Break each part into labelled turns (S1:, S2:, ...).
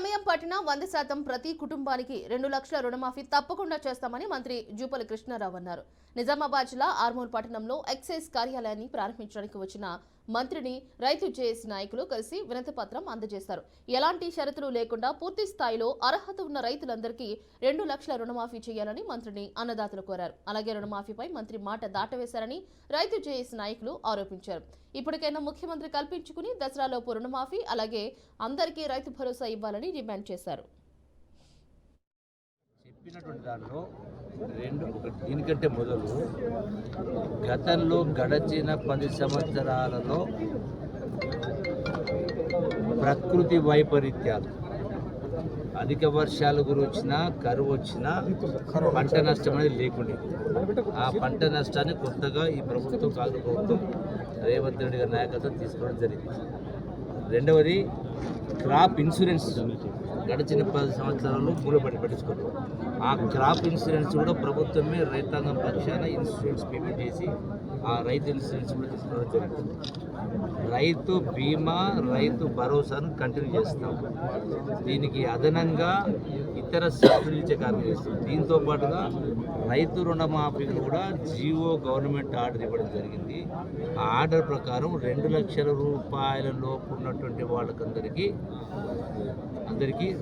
S1: సమయం పట్టినా 100% ప్రతి కుటుంబానికి 2 లక్షల రుణమాఫీ తప్పకుండా చేస్తామని మంత్రి జూపల్లి కృష్ణారావు అన్నారు. నిజామాబాద్ జిల్లా ఆర్మూర్ పట్టణంలో ఎక్సైజ్ కార్యాలయాన్ని ప్రారంభించడానికి వచ్చిన మంత్రిని రైతు జేఏసీ నాయకులు కలిసి వినతిపత్రం అందజేశారు. ఎలాంటి షరతులు లేకుండా పూర్తి స్థాయిలో అర్హత ఉన్న రైతులందరికీ 2 లక్షల రుణమాఫీ చేయాలని మంత్రిని అన్నదాతలు కోరారు. అలాగే రుణమాఫీపై మంత్రి మాట దాటవేశారని రైతు జేఏసీ నాయకులు ఆరోపించారు. ఇప్పటికైనా ముఖ్యమంత్రి కల్పించుకుని దసరాలోపు రుణమాఫీ అలాగే అందరికీ రైతు భరోసా ఇవ్వాలని డిమాండ్ చేశారు.
S2: చెప్పినటువంటి దాంట్లో దీనికంటే మొదలు గతంలో గడచిన 10 సంవత్సరాలలో ప్రకృతి వైపరీత్యాలు, అధిక వర్షాలు గురించిన కరువు వచ్చినా పంట నష్టం అనేది లేకుండా ఆ పంట నష్టాన్ని కొత్తగా ఈ ప్రభుత్వం కాంగ్రెస్ ప్రభుత్వం రేవంత్ రెడ్డి గారి నాయకత్వం తీసుకోవడం జరిగింది. రెండవది క్రాప్ ఇన్సూరెన్స్ గడిచిన 10 సంవత్సరాలు మూలపడి పట్టించుకోరు. ఆ క్రాప్ ఇన్సూరెన్స్ కూడా ప్రభుత్వమే రైతాంగం పక్షాన ఇన్సూరెన్స్ పేమెంట్ చేసి ఆ రైతు ఇన్సూరెన్స్ కూడా తీసుకోవడం జరుగుతుంది. రైతు బీమా, రైతు భరోసాను కంటిన్యూ చేస్తాం. దీనికి అదనంగా ఇతర సబ్సిడీలు ఇచ్చే కార్యక్రమం చేస్తాం. దీంతో పాటుగా రైతు రుణమాఫీకి కూడా జీవో గవర్నమెంట్ ఆర్డర్ ఇవ్వడం జరిగింది. ఆ ఆర్డర్ ప్రకారం 2 లక్షల రూపాయల లోపు ఉన్నటువంటి వాళ్ళకందరికీ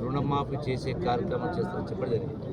S2: రుణమాఫీ చేసే కార్యక్రమం చేస్తామని చెప్పడం జరిగింది.